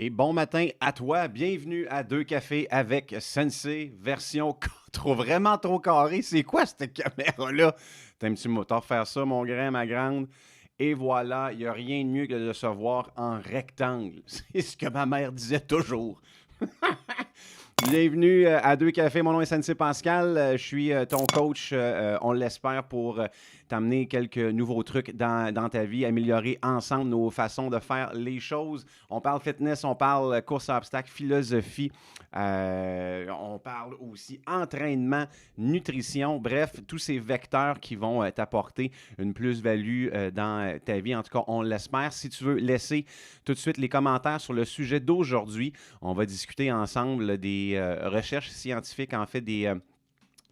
Et bon matin à toi, bienvenue à Deux Cafés avec Sensei, version trop vraiment trop carré. C'est quoi cette caméra-là? T'aimes-tu m'auto faire ça, mon grand, ma grande? Et voilà, il n'y a rien de mieux que de se voir en rectangle. C'est ce que ma mère disait toujours. Bienvenue à Deux Cafés. Mon nom est Sensei Pascal. Je suis ton coach, on l'espère, pour t'amener quelques nouveaux trucs dans ta vie, améliorer ensemble nos façons de faire les choses. On parle fitness, on parle course à obstacles, philosophie, on parle aussi entraînement, nutrition, bref, tous ces vecteurs qui vont t'apporter une plus-value dans ta vie. En tout cas, on l'espère. Si tu veux laisser tout de suite les commentaires sur le sujet d'aujourd'hui, on va discuter ensemble des recherches scientifiques, en fait, des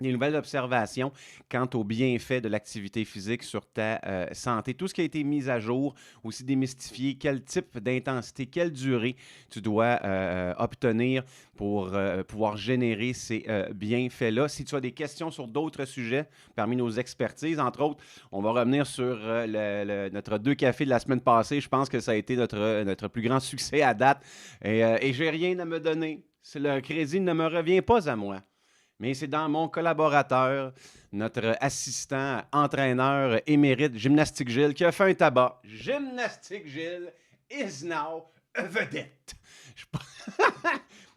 nouvelles observations quant aux bienfaits de l'activité physique sur ta santé. Tout ce qui a été mis à jour, aussi démystifié, quel type d'intensité, quelle durée tu dois obtenir pour pouvoir générer ces bienfaits-là. Si tu as des questions sur d'autres sujets parmi nos expertises, entre autres, on va revenir sur notre deux cafés de la semaine passée. Je pense que ça a été notre plus grand succès à date. Et j'ai rien à me donner. Le crédit ne me revient pas à moi. Mais c'est dans mon collaborateur, notre assistant, entraîneur émérite, Gymnastique Gilles, qui a fait un tabac. Gymnastique Gilles is now a vedette. Je ne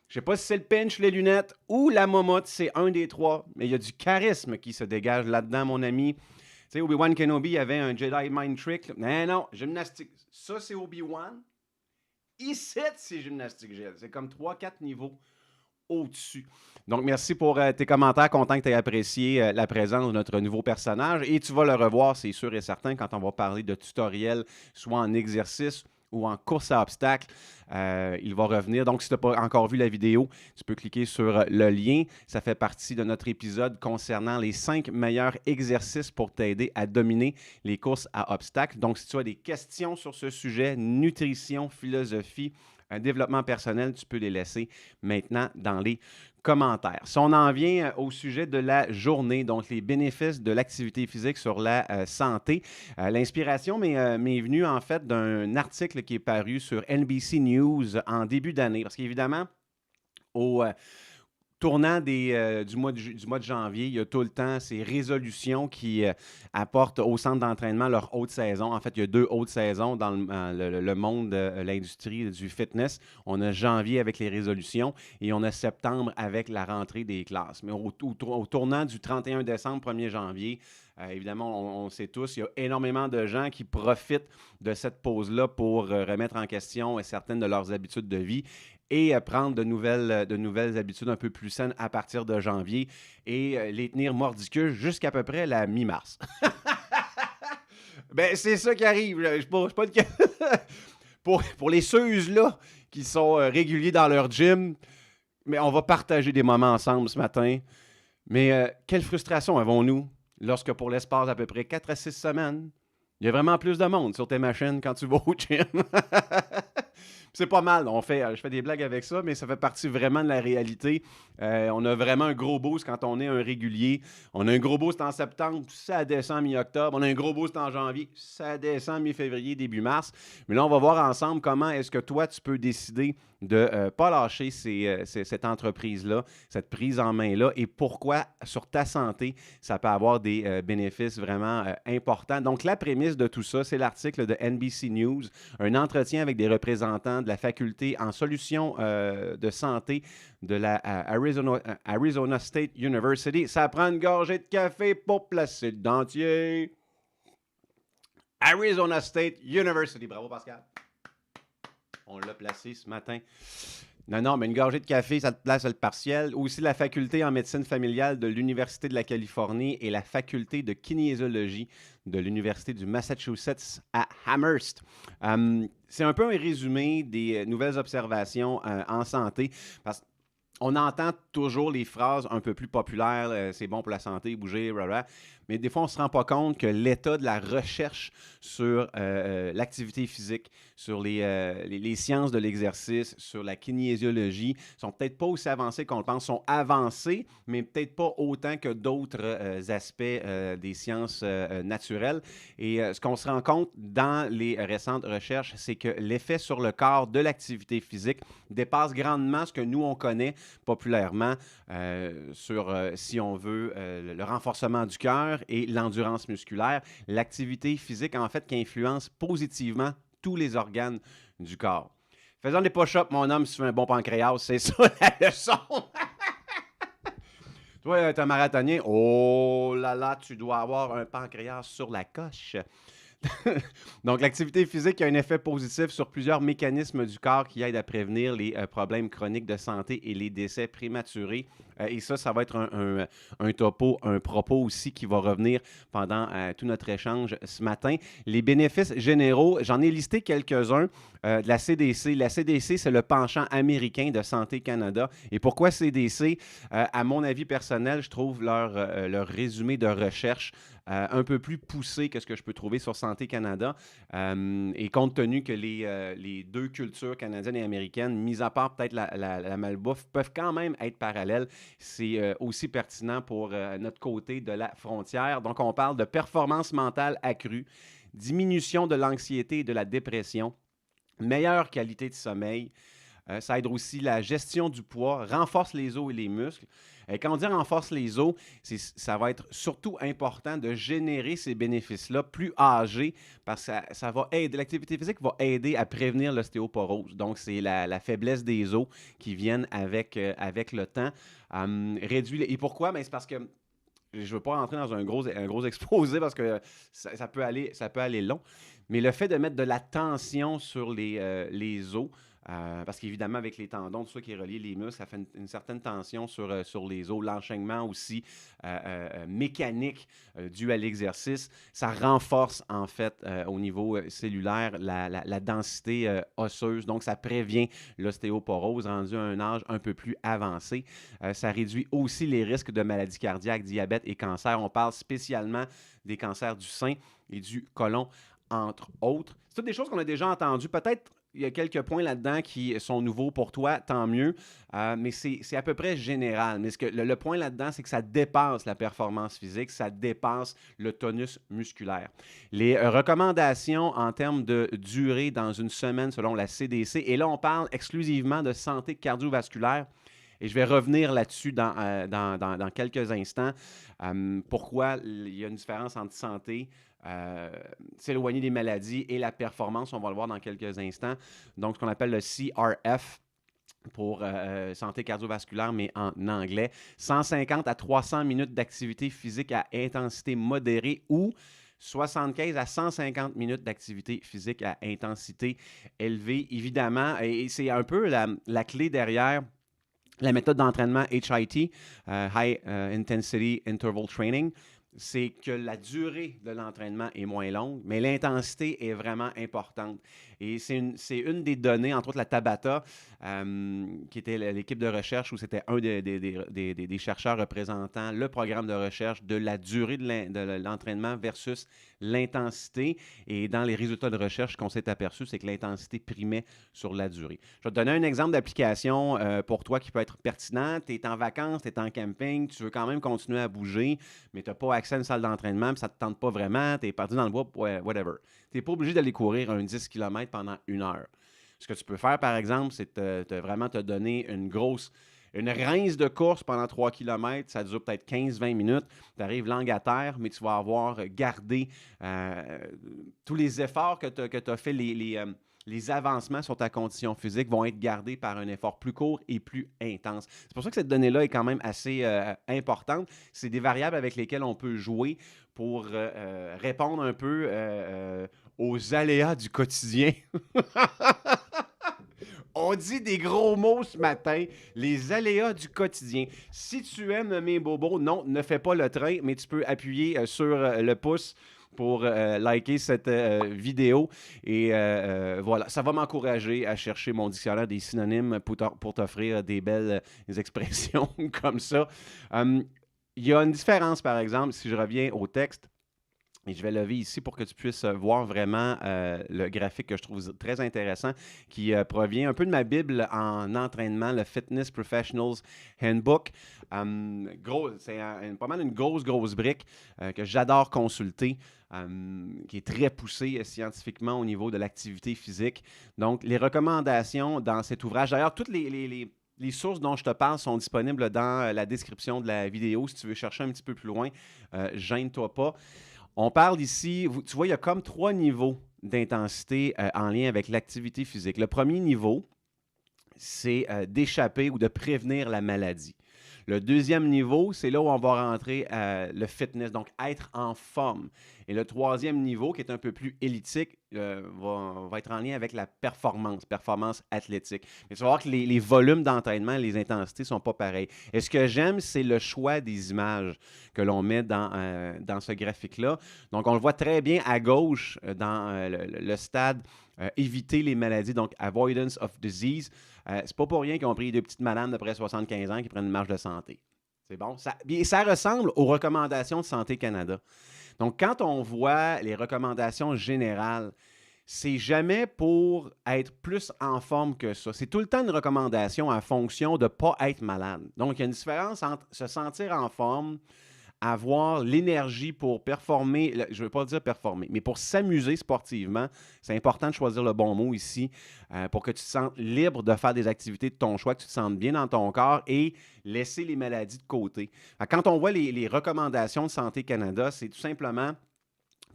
sais pas si c'est le pinch, les lunettes ou la momotte, c'est un des trois. Mais il y a du charisme qui se dégage là-dedans, mon ami. Tu sais, Obi-Wan Kenobi avait un Jedi Mind Trick. Mais non, gymnastique. Ça, c'est Obi-Wan. Ici, c'est Gymnastique Gilles. C'est comme 3-4 niveaux au-dessus. Donc, merci pour tes commentaires. Content que tu aies apprécié la présence de notre nouveau personnage. Et tu vas le revoir, c'est sûr et certain, quand on va parler de tutoriels, soit en exercice ou en course à obstacles. Il va revenir. Donc, si tu n'as pas encore vu la vidéo, tu peux cliquer sur le lien. Ça fait partie de notre épisode concernant les 5 meilleurs exercices pour t'aider à dominer les courses à obstacles. Donc, si tu as des questions sur ce sujet, nutrition, philosophie, un développement personnel, tu peux les laisser maintenant dans les commentaires. Si on en vient au sujet de la journée, donc les bénéfices de l'activité physique sur la santé, l'inspiration m'est venue en fait d'un article qui est paru sur NBC News en début d'année, parce qu'évidemment, au tournant du mois de janvier, il y a tout le temps ces résolutions qui apportent au centre d'entraînement leur haute saison. En fait, il y a 2 hautes saisons dans le monde de l'industrie du fitness. On a janvier avec les résolutions et on a septembre avec la rentrée des classes. Mais au tournant du 31 décembre, 1er janvier, évidemment, on sait tous, il y a énormément de gens qui profitent de cette pause-là pour remettre en question certaines de leurs habitudes de vie et prendre de nouvelles habitudes un peu plus saines à partir de janvier et les tenir mordicus jusqu'à peu près la mi-mars. Ben, c'est ça qui arrive. Je pas de... pour les ceux-là qui sont réguliers dans leur gym, mais on va partager des moments ensemble ce matin. Mais quelle frustration avons-nous lorsque pour l'espace d'à peu près 4 à 6 semaines, il y a vraiment plus de monde sur tes machines quand tu vas au gym. C'est pas mal. Je fais des blagues avec ça, mais ça fait partie vraiment de la réalité. On a vraiment un gros boost quand on est un régulier. On a un gros boost en septembre, ça descend mi-octobre. On a un gros boost en janvier, ça descend mi-février, début mars. Mais là, on va voir ensemble comment est-ce que toi, tu peux décider de ne pas lâcher cette entreprise-là, cette prise en main-là, et pourquoi sur ta santé, ça peut avoir des bénéfices vraiment importants. Donc, la prémisse de tout ça, c'est l'article de NBC News, un entretien avec des représentants de la faculté en solutions de santé de la Arizona State University. Ça prend une gorgée de café pour placer le dentier. Arizona State University. Bravo, Pascal. On l'a placé ce matin. Non, mais une gorgée de café, ça te place le partiel. Aussi la faculté en médecine familiale de l'Université de la Californie et la faculté de kinésiologie de l'Université du Massachusetts à Amherst. C'est un peu un résumé des nouvelles observations en santé, parce qu'on entend toujours les phrases un peu plus populaires, c'est bon pour la santé, bouger, blablabla. mais des fois, on ne se rend pas compte que l'état de la recherche sur l'activité physique, sur les sciences de l'exercice, sur la kinésiologie, sont peut-être pas aussi avancés qu'on le pense, sont avancés, mais peut-être pas autant que d'autres aspects des sciences naturelles. Et ce qu'on se rend compte dans les récentes recherches, c'est que l'effet sur le corps de l'activité physique dépasse grandement ce que nous, on connaît populairement sur, si on veut, le renforcement du cœur et l'endurance musculaire. L'activité physique, en fait, qui influence positivement tous les organes du corps. Faisons des push-ups, mon homme, si tu veux un bon pancréas, c'est ça la leçon. Toi, t'es un marathonien, oh là là, tu dois avoir un pancréas sur la coche. Donc, l'activité physique a un effet positif sur plusieurs mécanismes du corps qui aident à prévenir les problèmes chroniques de santé et les décès prématurés. Et ça va être un topo, un propos aussi qui va revenir pendant tout notre échange ce matin. Les bénéfices généraux, j'en ai listé quelques-uns de la CDC. La CDC, c'est le penchant américain de Santé Canada. Et pourquoi CDC? À mon avis personnel, je trouve leur résumé de recherche un peu plus poussé que ce que je peux trouver sur Santé Canada. Et compte tenu que les deux cultures canadiennes et américaines, mis à part peut-être la malbouffe, peuvent quand même être parallèles, c'est aussi pertinent pour notre côté de la frontière. Donc, on parle de performance mentale accrue, diminution de l'anxiété et de la dépression, meilleure qualité de sommeil. Ça aide aussi la gestion du poids, renforce les os et les muscles. Quand on dit renforce les os, ça va être surtout important de générer ces bénéfices-là plus âgés parce que ça va aider, l'activité physique va aider à prévenir l'ostéoporose. Donc, c'est la faiblesse des os qui viennent avec le temps. Et pourquoi? Ben, c'est parce que je ne veux pas rentrer dans un gros exposé parce que ça peut aller long. Mais le fait de mettre de la tension sur les os, parce qu'évidemment, avec les tendons, tout ça qui est relié les muscles, ça fait une certaine tension sur les os. L'enchaînement aussi mécanique dû à l'exercice, ça renforce en fait au niveau cellulaire la densité osseuse. Donc, ça prévient l'ostéoporose rendue à un âge un peu plus avancé. Ça réduit aussi les risques de maladies cardiaques, diabète et cancer. On parle spécialement des cancers du sein et du côlon, entre autres. C'est toutes des choses qu'on a déjà entendues. Peut-être il y a quelques points là-dedans qui sont nouveaux pour toi, tant mieux, mais c'est à peu près général. Mais le point là-dedans, c'est que ça dépasse la performance physique, ça dépasse le tonus musculaire. Les recommandations en termes de durée dans une semaine selon la CDC, et là, on parle exclusivement de santé cardiovasculaire. Et je vais revenir là-dessus dans quelques instants. Pourquoi il y a une différence entre santé, s'éloigner des maladies et la performance. On va le voir dans quelques instants. Donc, ce qu'on appelle le CRF pour santé cardiovasculaire, mais en anglais. 150 à 300 minutes d'activité physique à intensité modérée ou 75 à 150 minutes d'activité physique à intensité élevée, évidemment. Et c'est un peu la clé derrière la méthode d'entraînement HIT, High Intensity Interval Training. C'est que la durée de l'entraînement est moins longue, mais l'intensité est vraiment importante. Et c'est une des données, entre autres la Tabata, qui était l'équipe de recherche où c'était un des chercheurs représentant le programme de recherche de la durée de l'entraînement versus l'intensité. Et dans les résultats de recherche, ce qu'on s'est aperçu, c'est que l'intensité primait sur la durée. Je vais te donner un exemple d'application pour toi qui peut être pertinent. Tu es en vacances, tu es en camping, tu veux quand même continuer à bouger, mais tu n'as pas accès à une salle d'entraînement, puis ça ne te tente pas vraiment, tu es perdu dans le bois, whatever. Tu n'es pas obligé d'aller courir un 10 km pendant 1 heure. Ce que tu peux faire, par exemple, c'est vraiment te donner une rince de course pendant 3 km, ça dure peut-être 15-20 minutes. Tu arrives langue à terre, mais tu vas avoir gardé tous les efforts que tu as fait, les avancements sur ta condition physique vont être gardés par un effort plus court et plus intense. C'est pour ça que cette donnée-là est quand même assez importante. C'est des variables avec lesquelles on peut jouer pour répondre un peu aux aléas du quotidien. On dit des gros mots ce matin, les aléas du quotidien. Si tu aimes mes bobos, non, ne fais pas le train, mais tu peux appuyer sur le pouce pour liker cette vidéo. Et voilà, ça va m'encourager à chercher mon dictionnaire des synonymes pour t'offrir des belles expressions comme ça. Il y a une différence, par exemple, si je reviens au texte, et je vais lever ici pour que tu puisses voir vraiment le graphique que je trouve très intéressant, qui provient un peu de ma Bible en entraînement, le Fitness Professionals Handbook. C'est pas mal une grosse brique que j'adore consulter, qui est très poussée scientifiquement au niveau de l'activité physique. Donc, les recommandations dans cet ouvrage, d'ailleurs, toutes les sources dont je te parle sont disponibles dans la description de la vidéo. Si tu veux chercher un petit peu plus loin, gêne-toi pas. On parle ici, tu vois, il y a comme 3 niveaux d'intensité en lien avec l'activité physique. Le premier niveau, c'est d'échapper ou de prévenir la maladie. Le deuxième niveau, c'est là où on va rentrer le fitness, donc être en forme. Et le troisième niveau, qui est un peu plus élitique, va être en lien avec la performance athlétique. Mais tu vas voir que les volumes d'entraînement, les intensités ne sont pas pareils. Et ce que j'aime, c'est le choix des images que l'on met dans ce graphique-là. Donc, on le voit très bien à gauche dans le stade éviter les maladies, donc avoidance of disease. C'est pas pour rien qu'ils ont pris deux petites madames de près de 75 ans qui prennent une marche de santé. C'est bon? Ça ressemble aux recommandations de Santé Canada. Donc, quand on voit les recommandations générales, c'est jamais pour être plus en forme que ça. C'est tout le temps une recommandation en fonction de ne pas être malade. Donc, il y a une différence entre se sentir en forme, avoir l'énergie pour performer, je ne veux pas dire performer, mais pour s'amuser sportivement. C'est important de choisir le bon mot ici pour que tu te sentes libre de faire des activités de ton choix, que tu te sentes bien dans ton corps et laisser les maladies de côté. Quand on voit les recommandations de Santé Canada, c'est tout simplement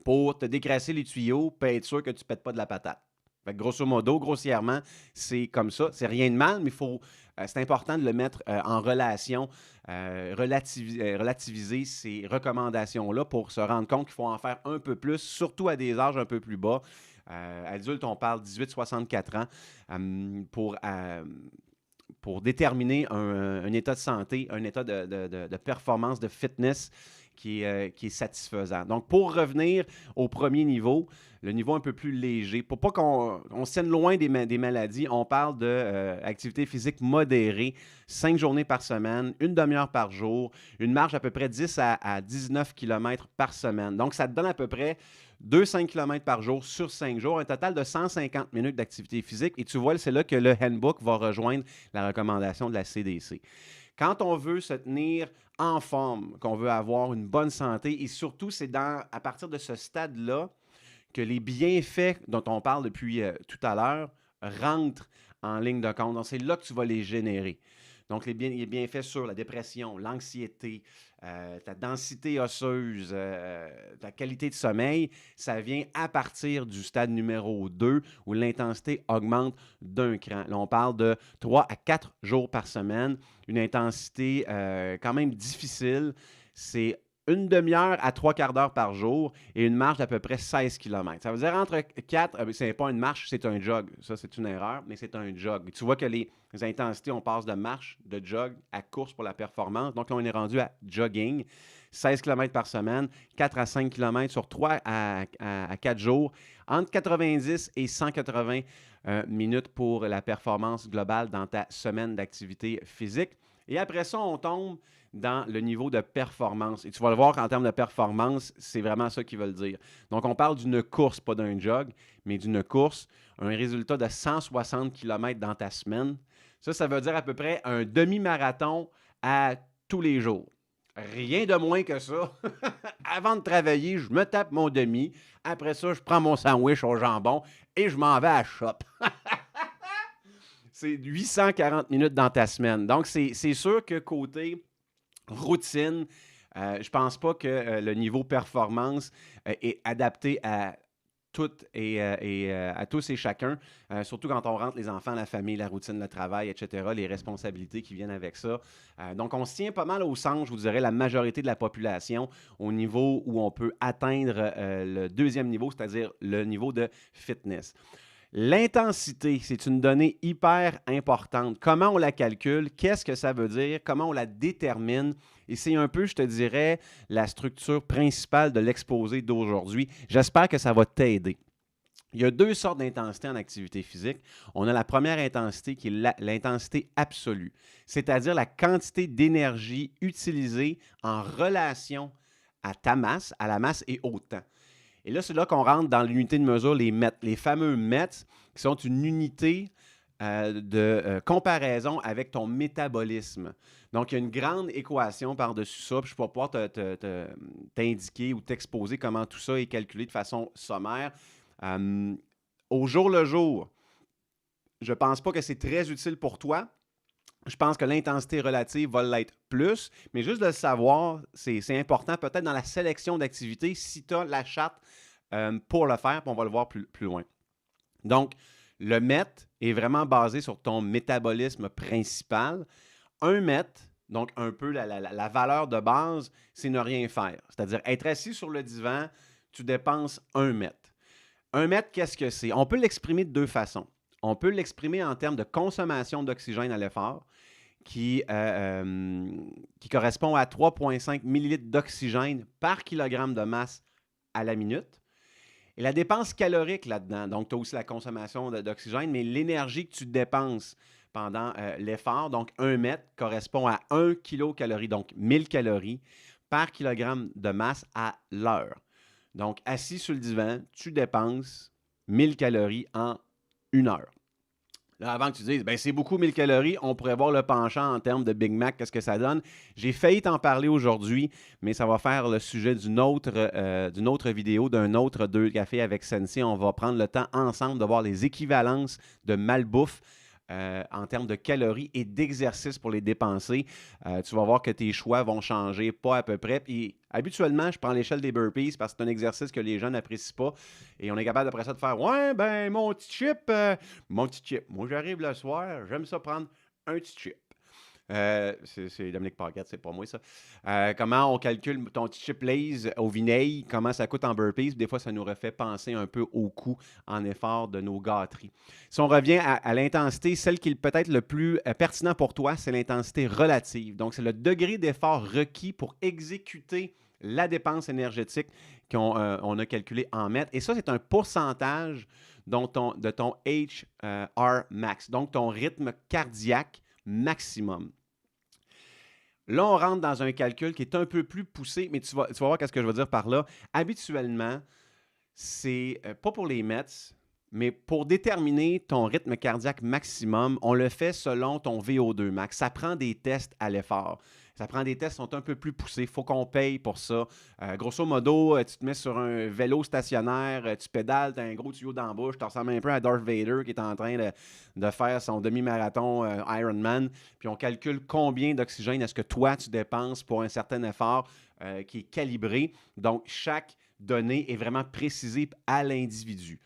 pour te décrasser les tuyaux et être sûr que tu ne pètes pas de la patate. Fait que grosso modo, grossièrement, c'est comme ça. C'est rien de mal, mais c'est important de le mettre en relation, relativiser ces recommandations-là pour se rendre compte qu'il faut en faire un peu plus, surtout à des âges un peu plus bas. Adulte, on parle 18-64 ans pour déterminer un état de santé, un état de performance, de fitness qui est satisfaisant. Donc, pour revenir au premier niveau, le niveau un peu plus léger, pour pas qu'on se tienne loin des maladies, on parle d'activité physique modérée, 5 journées par semaine, une demi-heure par jour, une marche à peu près 10 à 19 km par semaine. Donc, ça te donne à peu près 2-5 km par jour sur 5 jours, un total de 150 minutes d'activité physique. Et tu vois, c'est là que le handbook va rejoindre la recommandation de la CDC. Quand on veut se tenir en forme, qu'on veut avoir une bonne santé, et surtout, c'est à partir de ce stade-là que les bienfaits dont on parle depuis tout à l'heure rentrent en ligne de compte. Donc, c'est là que tu vas les générer. Donc, les bienfaits sur la dépression, l'anxiété, ta densité osseuse, ta qualité de sommeil, ça vient à partir du stade numéro 2 où l'intensité augmente d'un cran. Là, on parle de 3 à 4 jours par semaine, une intensité quand même difficile. C'est une demi-heure à 3/4 d'heure par jour et une marche d'à peu près 16 km. Ça veut dire entre 4, ce n'est pas une marche, c'est un jog. Ça, c'est une erreur, mais c'est un jog. Tu vois que les intensités, on passe de marche, de jog à course pour la performance. Donc là, on est rendu à jogging. 16 km par semaine, 4 à 5 km sur 3 à 4 jours, entre 90 et 180 minutes pour la performance globale dans ta semaine d'activité physique. Et après ça, on tombe dans le niveau de performance. Et tu vas le voir qu'en termes de performance, c'est vraiment ça qu'ils veulent dire. Donc, on parle d'une course, pas d'un jog, mais d'une course, un résultat de 160 km dans ta semaine. Ça veut dire à peu près un demi-marathon à tous les jours. Rien de moins que ça. Avant de travailler, je me tape mon demi. Après ça, je prends mon sandwich au jambon et je m'en vais à la shop. C'est 840 minutes dans ta semaine. Donc, c'est sûr que côté routine, je ne pense pas que le niveau performance est adapté à toutes à tous et chacun, surtout quand on rentre les enfants, la famille, la routine, le travail, etc., les responsabilités qui viennent avec ça. Donc, on se tient pas mal au centre, je vous dirais, la majorité de la population au niveau où on peut atteindre le deuxième niveau, c'est-à-dire le niveau de fitness. L'intensité, c'est une donnée hyper importante. Comment on la calcule? Qu'est-ce que ça veut dire? Comment on la détermine? Et c'est un peu, je te dirais, la structure principale de l'exposé d'aujourd'hui. J'espère que ça va t'aider. Il y a deux sortes d'intensité en activité physique. On a la première intensité qui est l'intensité absolue, c'est-à-dire la quantité d'énergie utilisée en relation à ta masse, à la masse et au temps. Et là, c'est là qu'on rentre dans l'unité de mesure, les mètres, les fameux mètres, qui sont une unité de comparaison avec ton métabolisme. Donc, il y a une grande équation par-dessus ça, puis je vais pouvoir t'indiquer ou t'exposer comment tout ça est calculé de façon sommaire. Euh, Au jour le jour, je ne pense pas que c'est très utile pour toi. Je pense que l'intensité relative va l'être plus, mais juste de le savoir, c'est important peut-être dans la sélection d'activités si tu as la charte pour le faire, puis on va le voir plus loin. Donc, le mètre est vraiment basé sur ton métabolisme principal. Un mètre, donc un peu la valeur de base, c'est ne rien faire. C'est-à-dire être assis sur le divan, tu dépenses un mètre. Un mètre, qu'est-ce que c'est? On peut l'exprimer de deux façons. On peut l'exprimer en termes de consommation d'oxygène à l'effort, qui correspond à 3,5 millilitres d'oxygène par kilogramme de masse à la minute. Et la dépense calorique là-dedans, donc tu as aussi la consommation d'oxygène, mais l'énergie que tu dépenses pendant l'effort, donc 1 mètre, correspond à 1 kilocalorie, donc 1000 calories par kilogramme de masse à l'heure. Donc, assis sur le divan, tu dépenses 1000 calories en 1 heure. Là, avant que tu dises, ben c'est beaucoup 1000 calories, on pourrait voir le penchant en termes de Big Mac, qu'est-ce que ça donne. J'ai failli t'en parler aujourd'hui, mais ça va faire le sujet d'une autre vidéo, d'un autre 2 cafés avec Sensei. On va prendre le temps ensemble de voir les équivalences de malbouffe en termes de calories et d'exercices pour les dépenser. Tu vas voir que tes choix vont changer pas à peu près. Puis habituellement, je prends l'échelle des burpees parce que c'est un exercice que les gens n'apprécient pas. Et on est capable après ça de faire ouais, ben mon petit chip. Moi, j'arrive le soir, j'aime ça prendre un petit chip. C'est Dominique Paquette, c'est pas moi ça. Comment on calcule ton petit chip Lay's au vinaigre, comment ça coûte en burpees. Des fois, ça nous refait penser un peu au coût en effort de nos gâteries. Si on revient à l'intensité, celle qui est peut-être le plus pertinent pour toi, c'est l'intensité relative. Donc, c'est le degré d'effort requis pour exécuter la dépense énergétique qu'on on a calculée en mètres. Et ça, c'est un pourcentage de ton HR max, donc ton rythme cardiaque maximum. Là, on rentre dans un calcul qui est un peu plus poussé, mais tu vas voir ce que je veux dire par là. Habituellement, c'est pas pour les Mets, mais pour déterminer ton rythme cardiaque maximum, on le fait selon ton VO2 max. Ça prend des tests à l'effort. Ça prend des tests qui sont un peu plus poussés. Il faut qu'on paye pour ça. Grosso modo, tu te mets sur un vélo stationnaire, tu pédales, tu as un gros tuyau d'embauche, tu ressembles un peu à Darth Vader qui est en train de faire son demi-marathon Ironman. Puis on calcule combien d'oxygène est-ce que toi, tu dépenses pour un certain effort qui est calibré. Donc, chaque donnée est vraiment précisée à l'individu.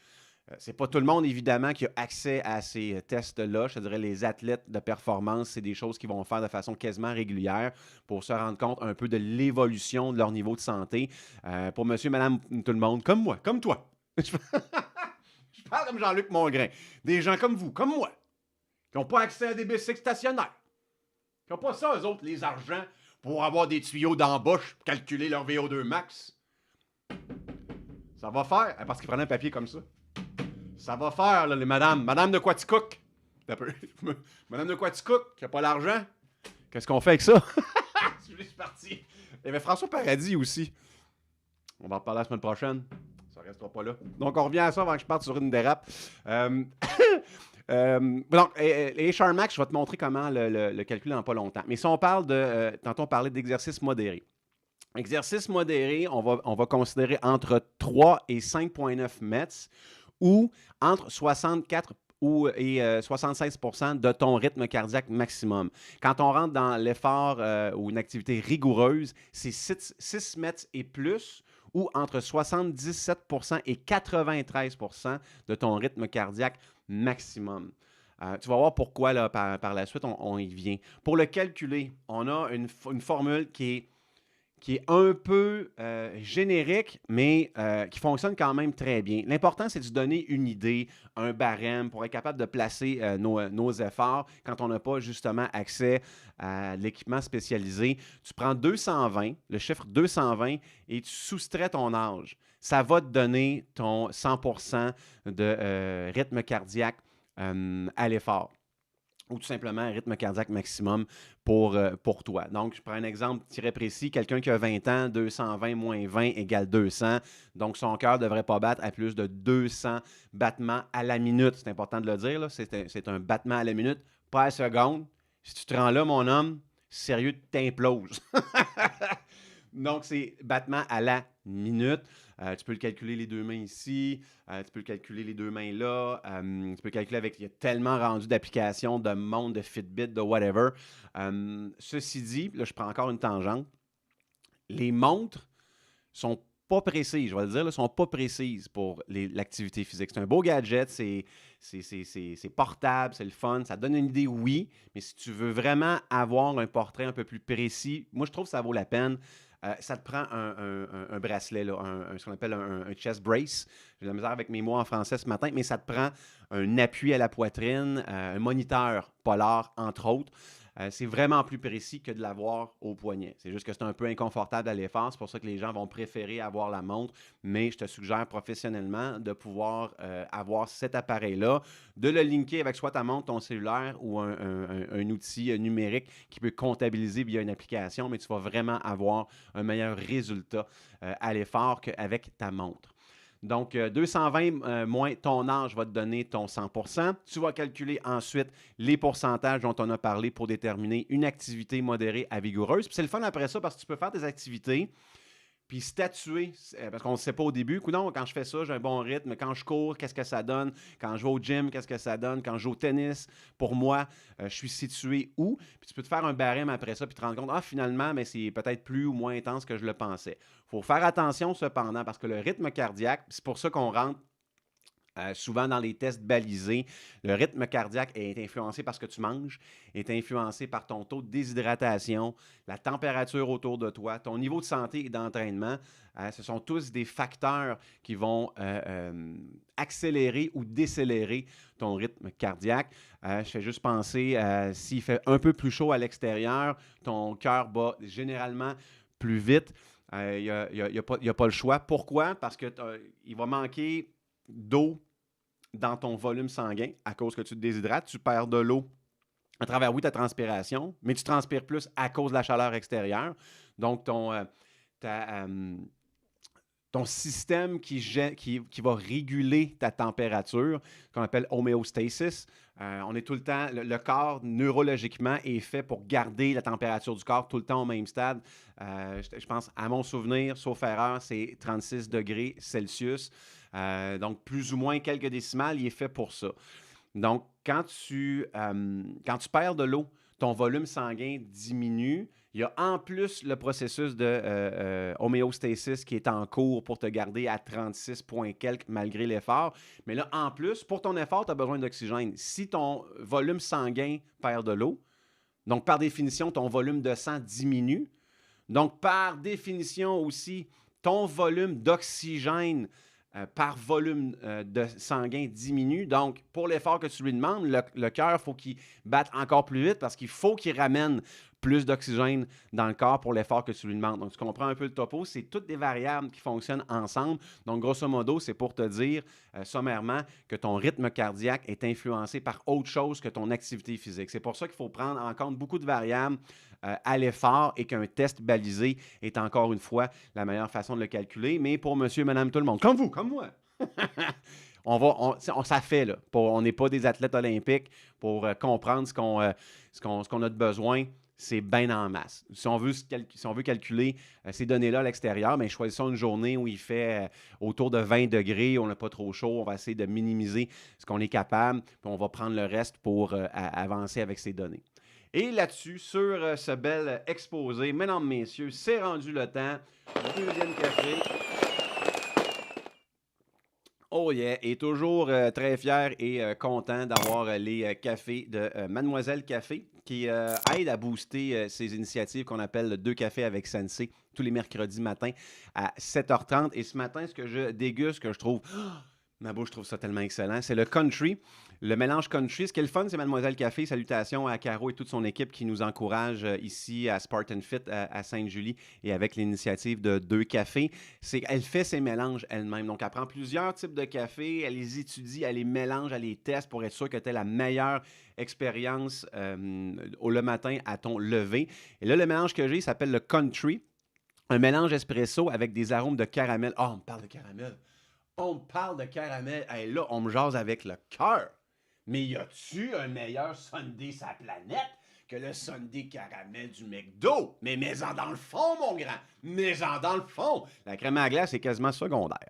C'est pas tout le monde, évidemment, qui a accès à ces tests-là. Je te dirais, les athlètes de performance, c'est des choses qu'ils vont faire de façon quasiment régulière pour se rendre compte un peu de l'évolution de leur niveau de santé. Pour monsieur, madame, tout le monde, comme moi, comme toi. Je parle comme Jean-Luc Mongrain. Des gens comme vous, comme moi, qui n'ont pas accès à des bicycles stationnaires. Qui n'ont pas ça, eux autres, les argents, pour avoir des tuyaux d'embauche, pour calculer leur VO2 max. Ça va faire, parce qu'ils prenaient un papier comme ça. Ça va faire, là, les madames. Madame de Quaticook. Madame de Quaticook, qui n'a pas l'argent. Qu'est-ce qu'on fait avec ça? C'est parti. Il y avait François Paradis aussi. On va en reparler la semaine prochaine. Ça ne restera pas là. Donc, on revient à ça avant que je parte sur une dérape. Donc, les HR Max, je vais te montrer comment le calculer dans pas longtemps. Mais si on parle de... tantôt, on parlait d'exercice modéré. Exercice modéré, on va considérer entre 3 et 5,9 mètres ou entre 64 et 76 % de ton rythme cardiaque maximum. Quand on rentre dans l'effort ou une activité rigoureuse, c'est 6 mètres et plus ou entre 77 % et 93 % de ton rythme cardiaque maximum. Tu vas voir pourquoi là, par la suite, on y vient. Pour le calculer, on a une formule qui est un peu générique, mais qui fonctionne quand même très bien. L'important, c'est de se donner une idée, un barème pour être capable de placer nos efforts quand on n'a pas justement accès à l'équipement spécialisé. Tu prends 220, le chiffre 220, et tu soustrais ton âge. ça va te donner ton 100% de rythme cardiaque à l'effort ou tout simplement un rythme cardiaque maximum pour toi. Donc, je prends un exemple très précis. Quelqu'un qui a 20 ans, 220 moins 20 égale 200. Donc, son cœur ne devrait pas battre à plus de 200 battements à la minute. C'est important de le dire, là. C'est un battement à la minute, pas à la seconde. Si tu te rends là, mon homme, sérieux, t'imploses. Donc, c'est battement à la minute. Tu peux le calculer les deux mains ici. Tu peux le calculer les deux mains là. Tu peux le calculer avec... Il y a tellement rendu d'applications, de montres, de Fitbit, de whatever. Ceci dit, là, je prends encore une tangente. Les montres sont pas précises, je vais le dire, ne sont pas précises pour l'activité physique. C'est un beau gadget, c'est portable, c'est le fun, ça donne une idée, oui, mais si tu veux vraiment avoir un portrait un peu plus précis, moi, je trouve que ça vaut la peine. Ça te prend un bracelet, là, ce qu'on appelle un chest brace. J'ai de la misère avec mes mots en français ce matin, mais ça te prend un appui à la poitrine, un moniteur polar, entre autres. C'est vraiment plus précis que de l'avoir au poignet. C'est juste que c'est un peu inconfortable à l'effort. C'est pour ça que les gens vont préférer avoir la montre. Mais je te suggère professionnellement de pouvoir avoir cet appareil-là, de le linker avec soit ta montre, ton cellulaire ou un outil numérique qui peut comptabiliser via une application, mais tu vas vraiment avoir un meilleur résultat à l'effort qu'avec ta montre. Donc, 220 moins ton âge va te donner ton 100%. Tu vas calculer ensuite les pourcentages dont on a parlé pour déterminer une activité modérée à vigoureuse. Puis c'est le fun après ça parce que tu peux faire tes activités puis statuer, parce qu'on ne sait pas au début. Coudonc, quand je fais ça, j'ai un bon rythme. Quand je cours, qu'est-ce que ça donne? Quand je vais au gym, qu'est-ce que ça donne? Quand je joue au tennis, pour moi, je suis situé où? Puis tu peux te faire un barème après ça, puis te rendre compte, finalement, mais c'est peut-être plus ou moins intense que je le pensais. Il faut faire attention cependant, parce que le rythme cardiaque, c'est pour ça qu'on rentre souvent dans les tests balisés, le rythme cardiaque est influencé par ce que tu manges, est influencé par ton taux de déshydratation, la température autour de toi, ton niveau de santé et d'entraînement. Ce sont tous des facteurs qui vont accélérer ou décélérer ton rythme cardiaque. Je fais juste penser, s'il fait un peu plus chaud à l'extérieur, ton cœur bat généralement plus vite. Il n'y a pas le choix. Pourquoi? Parce qu'il va manquer d'eau dans ton volume sanguin à cause que tu te déshydrates. Tu perds de l'eau à travers, oui, ta transpiration, mais tu transpires plus à cause de la chaleur extérieure. Donc, ton système qui va réguler ta température, qu'on appelle homéostasis. On est tout le temps, le corps, neurologiquement, est fait pour garder la température du corps tout le temps au même stade. Je pense, à mon souvenir, sauf erreur, c'est 36 degrés Celsius. Donc, plus ou moins quelques décimales, il est fait pour ça. Donc, quand tu perds de l'eau, ton volume sanguin diminue. Il y a en plus le processus de homéostasis qui est en cours pour te garder à 36 points quelques malgré l'effort. Mais là, en plus, pour ton effort, tu as besoin d'oxygène. Si ton volume sanguin perd de l'eau, donc par définition, ton volume de sang diminue. Donc, par définition aussi, ton volume d'oxygène par volume de sanguin diminue. Donc, pour l'effort que tu lui demandes, le cœur, il faut qu'il batte encore plus vite parce qu'il faut qu'il ramène plus d'oxygène dans le corps pour l'effort que tu lui demandes. Donc, tu comprends un peu le topo. C'est toutes des variables qui fonctionnent ensemble. Donc, grosso modo, c'est pour te dire sommairement que ton rythme cardiaque est influencé par autre chose que ton activité physique. C'est pour ça qu'il faut prendre en compte beaucoup de variables à l'effort et qu'un test balisé est encore une fois la meilleure façon de le calculer. Mais pour monsieur, madame, tout le monde, comme vous, comme moi, ça fait, là. On n'est pas des athlètes olympiques pour comprendre ce qu'on a de besoin. C'est bien en masse. Si on veut calculer ces données-là à l'extérieur, bien, choisissons une journée où il fait autour de 20 degrés, on n'a pas trop chaud, on va essayer de minimiser ce qu'on est capable, puis on va prendre le reste pour avancer avec ces données. Et là-dessus, sur ce bel exposé, mesdames, messieurs, c'est rendu le temps. Deuxième café. Oh yeah! Et toujours très fier et content d'avoir les cafés de Mademoiselle Café qui aident à booster ces initiatives qu'on appelle Deux cafés avec Sensei tous les mercredis matins à 7h30. Et ce matin, ce que je déguste, que je trouve Ma bouche trouve ça tellement excellent. C'est le country, le mélange country. Ce qui est le fun, c'est Mademoiselle Café. Salutations à Caro et toute son équipe qui nous encourage ici à Spartan Fit à Sainte-Julie et avec l'initiative de Deux Cafés. Elle fait ses mélanges elle-même. Donc, elle prend plusieurs types de café, elle les étudie, elle les mélange, elle les teste pour être sûr que tu aies la meilleure expérience le matin à ton lever. Et là, le mélange que j'ai s'appelle le country. Un mélange espresso avec des arômes de caramel. Oh, on me parle de caramel. On me parle de caramel. Hey, là, on me jase avec le cœur. Mais y a-tu un meilleur sundae sur la planète que le sundae caramel du McDo? Mais mets-en dans le fond, mon grand. Mets-en dans le fond. La crème à glace est quasiment secondaire.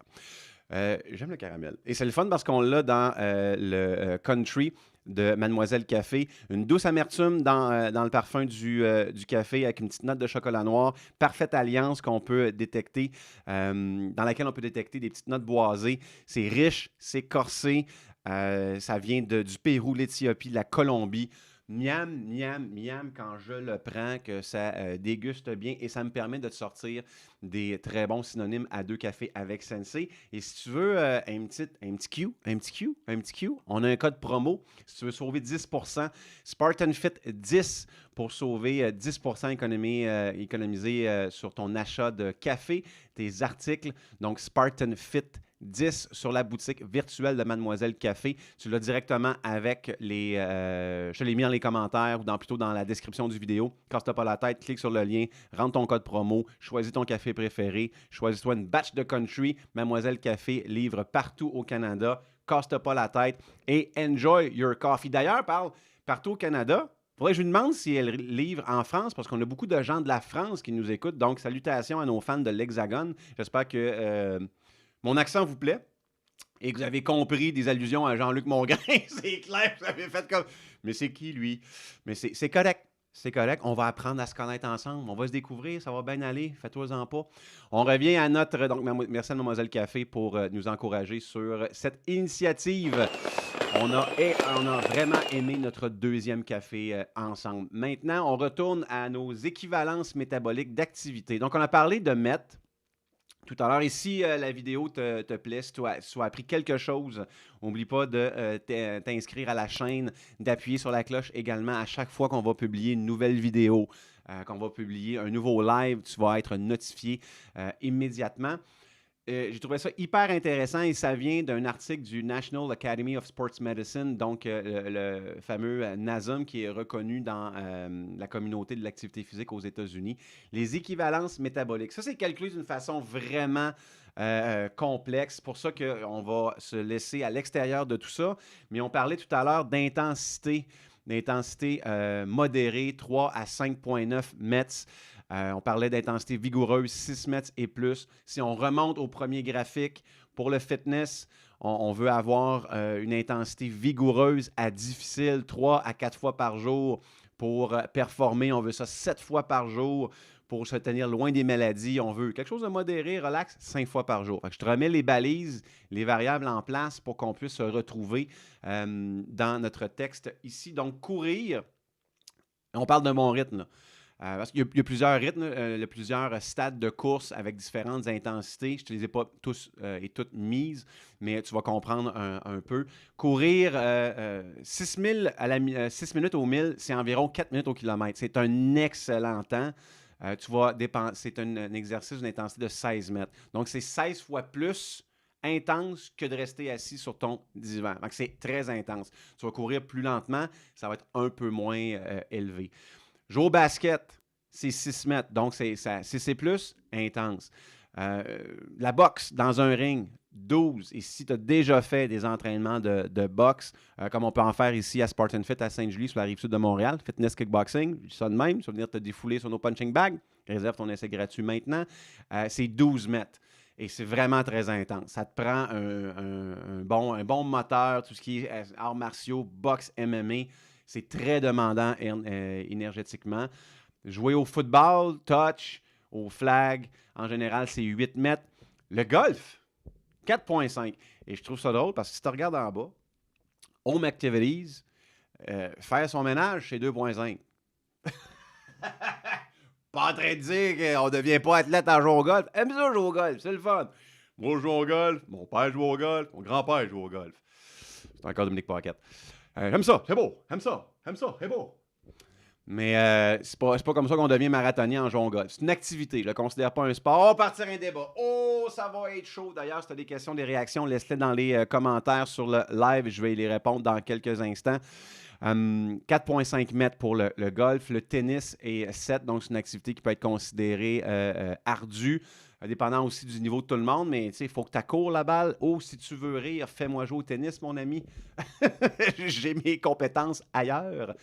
J'aime le caramel. Et c'est le fun parce qu'on l'a dans le country de Mademoiselle Café. Une douce amertume dans le parfum du café avec une petite note de chocolat noir. Parfaite alliance qu'on peut détecter, dans laquelle on peut détecter des petites notes boisées. C'est riche, c'est corsé. Ça vient du Pérou, l'Éthiopie, de la Colombie. Miam, miam, miam, quand je le prends, que ça déguste bien et ça me permet de te sortir des très bons synonymes à Deux Cafés avec Sensei. Et si tu veux un petit Q, on a un code promo. Si tu veux sauver 10%, Spartan Fit 10 pour sauver 10% économiser sur ton achat de café, tes articles. Donc, Spartan Fit 10 sur la boutique virtuelle de Mademoiselle Café. Tu l'as directement avec les... je te l'ai mis dans les commentaires ou plutôt dans la description du vidéo. Casse pas la tête, clique sur le lien, rentre ton code promo, choisis ton café préféré, choisis-toi une batch de country. Mademoiselle Café livre partout au Canada. Casse pas la tête et enjoy your coffee. D'ailleurs, partout au Canada. Faudrait que je lui demande si elle livre en France, parce qu'on a beaucoup de gens de la France qui nous écoutent. Donc, salutations à nos fans de l'Hexagone. J'espère que mon accent vous plaît et que vous avez compris des allusions à Jean-Luc Mongrain. C'est clair, vous avez fait comme... Mais c'est qui, lui? Mais c'est correct. C'est correct. On va apprendre à se connaître ensemble. On va se découvrir. Ça va bien aller. Fais-toi-en pas. On revient à notre... Donc, merci à Mademoiselle Café pour nous encourager sur cette initiative. On a vraiment aimé notre deuxième café ensemble. Maintenant, on retourne à nos équivalences métaboliques d'activité. Donc, on a parlé de MET tout à l'heure. Et si la vidéo te plaît, si tu as appris quelque chose, n'oublie pas de t'inscrire à la chaîne, d'appuyer sur la cloche également à chaque fois qu'on va publier une nouvelle vidéo, qu'on va publier un nouveau live, tu vas être notifié immédiatement. J'ai trouvé ça hyper intéressant et ça vient d'un article du National Academy of Sports Medicine, donc le fameux NASM qui est reconnu dans la communauté de l'activité physique aux États-Unis. Les équivalences métaboliques. Ça, c'est calculé d'une façon vraiment complexe. C'est pour ça qu'on va se laisser à l'extérieur de tout ça. Mais on parlait tout à l'heure d'intensité modérée, 3 à 5,9 mètres. On parlait d'intensité vigoureuse, 6 mètres et plus. Si on remonte au premier graphique, pour le fitness, on veut avoir une intensité vigoureuse à difficile, 3 à 4 fois par jour. Pour performer, on veut ça 7 fois par jour. Pour se tenir loin des maladies, on veut quelque chose de modéré, relax, 5 fois par jour. Fait que je te remets les balises, les variables en place pour qu'on puisse se retrouver dans notre texte ici. Donc, courir, on parle de mon rythme, là. Parce qu'il y a plusieurs rythmes, il y a plusieurs stades de course avec différentes intensités. Je ne te les ai pas tous et toutes mises, mais tu vas comprendre un peu. Courir 6 minutes au 1000, c'est environ 4 minutes au kilomètre. C'est un excellent temps. C'est un exercice d'une intensité de 16 mètres. Donc, c'est 16 fois plus intense que de rester assis sur ton divan. Donc, c'est très intense. Tu vas courir plus lentement, ça va être un peu moins élevé. Jouer au basket, c'est 6 mètres, donc c'est plus intense. La boxe dans un ring, 12. Et si tu as déjà fait des entraînements de boxe, comme on peut en faire ici à Spartan Fit à Sainte-Julie, sur la rive sud de Montréal, Fitness Kickboxing, je dis ça de même, tu vas venir te défouler sur nos punching bags, réserve ton essai gratuit maintenant, c'est 12 mètres. Et c'est vraiment très intense. Ça te prend un bon moteur, tout ce qui est arts martiaux, boxe, MMA. C'est très demandant énergétiquement. Jouer au football, touch, au flag, en général, c'est 8 mètres. Le golf, 4,5. Et je trouve ça drôle parce que si tu regardes en bas, Home Activities, faire son ménage, c'est 2,5. Pas en train de dire qu'on ne devient pas athlète en jouant au golf. Aime ça jouer au golf, c'est le fun. Moi, je joue au golf. Mon père joue au golf. Mon grand-père joue au golf. C'est encore Dominique Paquette. J'aime ça, c'est beau. J'aime ça, c'est beau. Mais c'est pas comme ça qu'on devient marathonien en jouant au golf. C'est une activité. Je ne le considère pas un sport. On va partir un débat. Oh, ça va être chaud. D'ailleurs, si tu as des questions, des réactions, laisse-les dans les commentaires sur le live. Je vais y répondre dans quelques instants. 4,5 mètres pour le golf. Le tennis est 7, donc c'est une activité qui peut être considérée ardue, dépendant aussi du niveau de tout le monde. Mais il faut que tu accours la balle. Oh, si tu veux rire, fais-moi jouer au tennis, mon ami. J'ai mes compétences ailleurs.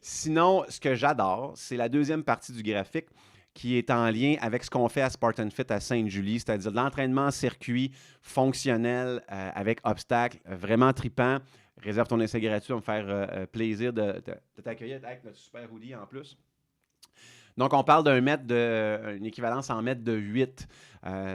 Sinon, ce que j'adore, c'est la deuxième partie du graphique qui est en lien avec ce qu'on fait à Spartan Fit à Sainte-Julie, c'est-à-dire de l'entraînement en circuit fonctionnel avec obstacles, vraiment trippant. Réserve ton essai gratuit, ça va me faire plaisir de t'accueillir avec notre super hoodie en plus. Donc, on parle une équivalence en mètre de 8.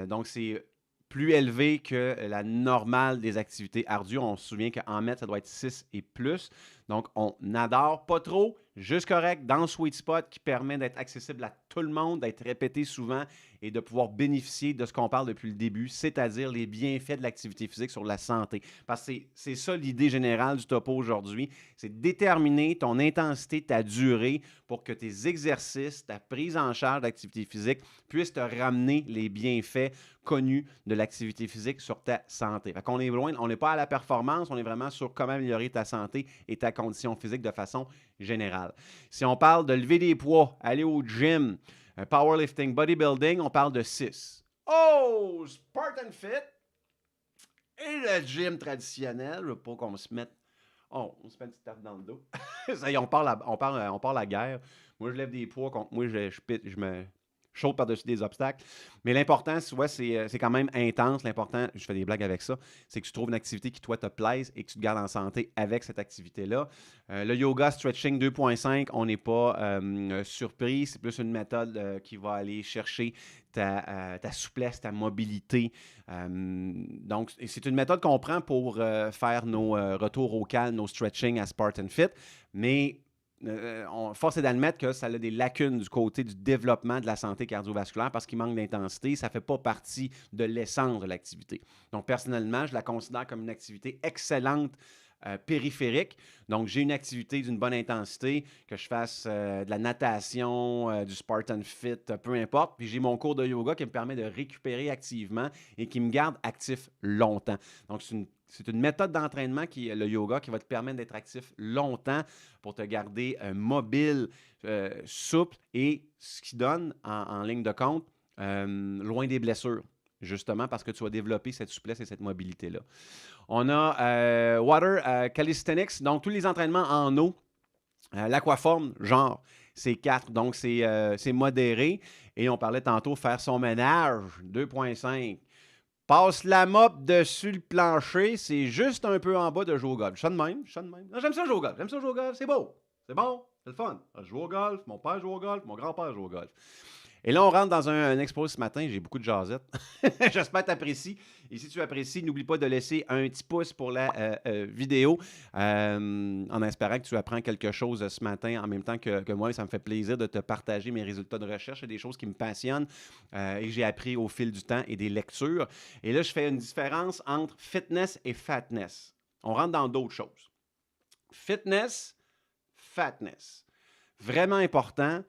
Donc, c'est plus élevé que la normale des activités ardues. On se souvient qu'en mètre, ça doit être 6 et plus. Donc, on n'adore pas trop, juste correct, dans le sweet spot qui permet d'être accessible à tout le monde, d'être répété souvent et de pouvoir bénéficier de ce qu'on parle depuis le début, c'est-à-dire les bienfaits de l'activité physique sur la santé. Parce que c'est ça l'idée générale du topo aujourd'hui, c'est déterminer ton intensité, ta durée pour que tes exercices, ta prise en charge d'activité physique puissent te ramener les bienfaits connus de l'activité physique sur ta santé. Fait qu'on est loin, on n'est pas à la performance, on est vraiment sur comment améliorer ta santé et ta condition physique de façon générale. Si on parle de lever des poids, aller au gym, powerlifting, bodybuilding, on parle de 6. Oh, Spartan Fit et le gym traditionnel, je veux pas qu'on se mette... Oh, on se met une petite tape dans le dos. Ça y est, on parle la guerre. Moi, je lève des poids, moi, je me saute par-dessus des obstacles. Mais l'important, tu vois, c'est quand même intense. L'important, je fais des blagues avec ça, c'est que tu trouves une activité qui, toi, te plaise et que tu te gardes en santé avec cette activité-là. Le yoga stretching 2.5, on n'est pas surpris. C'est plus une méthode qui va aller chercher ta souplesse, ta mobilité. Donc, c'est une méthode qu'on prend pour faire nos retours au calme, nos stretching à Spartan Fit. Mais force est d'admettre que ça a des lacunes du côté du développement de la santé cardiovasculaire parce qu'il manque d'intensité. Ça ne fait pas partie de l'essence de l'activité. Donc, personnellement, je la considère comme une activité excellente périphérique. Donc, j'ai une activité d'une bonne intensité, que je fasse de la natation, du Spartan Fit, peu importe. Puis, j'ai mon cours de yoga qui me permet de récupérer activement et qui me garde actif longtemps. Donc, c'est une méthode d'entraînement le yoga qui va te permettre d'être actif longtemps pour te garder mobile, souple et ce qui donne en ligne de compte loin des blessures, justement parce que tu vas développer cette souplesse et cette mobilité-là. On a Water Calisthenics, donc tous les entraînements en eau. L'aquaforme, genre, c'est 4, donc c'est modéré. Et on parlait tantôt faire son ménage, 2.5. Passe la mop dessus le plancher, c'est juste un peu en bas de jouer au golf. Je suis de même. Non, j'aime ça jouer au golf. C'est beau. C'est bon. C'est le fun. Je joue au golf, mon père joue au golf, mon grand-père joue au golf. Et là, on rentre dans un exposé ce matin. J'ai beaucoup de jasettes. J'espère que tu apprécies. Et si tu apprécies, n'oublie pas de laisser un petit pouce pour la vidéo en espérant que tu apprends quelque chose ce matin en même temps que moi. Ça me fait plaisir de te partager mes résultats de recherche et des choses qui me passionnent et que j'ai appris au fil du temps et des lectures. Et là, je fais une différence entre fitness et fatness. On rentre dans d'autres choses. Fitness, fatness. Vraiment important.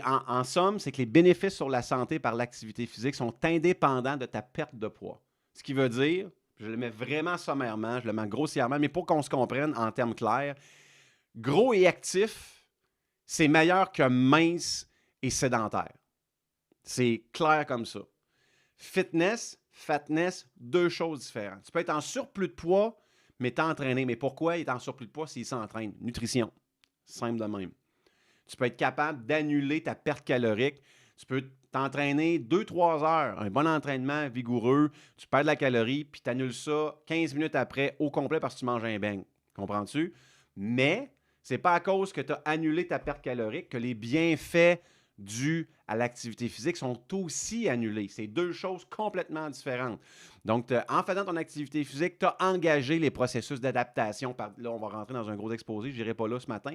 En somme, c'est que les bénéfices sur la santé par l'activité physique sont indépendants de ta perte de poids. Ce qui veut dire, je le mets vraiment sommairement, je le mets grossièrement, mais pour qu'on se comprenne en termes clairs, gros et actif, c'est meilleur que mince et sédentaire. C'est clair comme ça. Fitness, fatness, deux choses différentes. Tu peux être en surplus de poids, mais t'entraîner. Mais pourquoi il est en surplus de poids s'il s'entraîne? Nutrition. Simple de même. Tu peux être capable d'annuler ta perte calorique. Tu peux t'entraîner 2-3 heures, un bon entraînement vigoureux, tu perds de la calorie, puis tu annules ça 15 minutes après au complet parce que tu manges un beigne. Comprends-tu? Mais c'est pas à cause que tu as annulé ta perte calorique que les bienfaits dus à l'activité physique sont aussi annulés. C'est deux choses complètement différentes. Donc, en faisant ton activité physique, tu as engagé les processus d'adaptation. Là, on va rentrer dans un gros exposé, je n'irai pas là ce matin,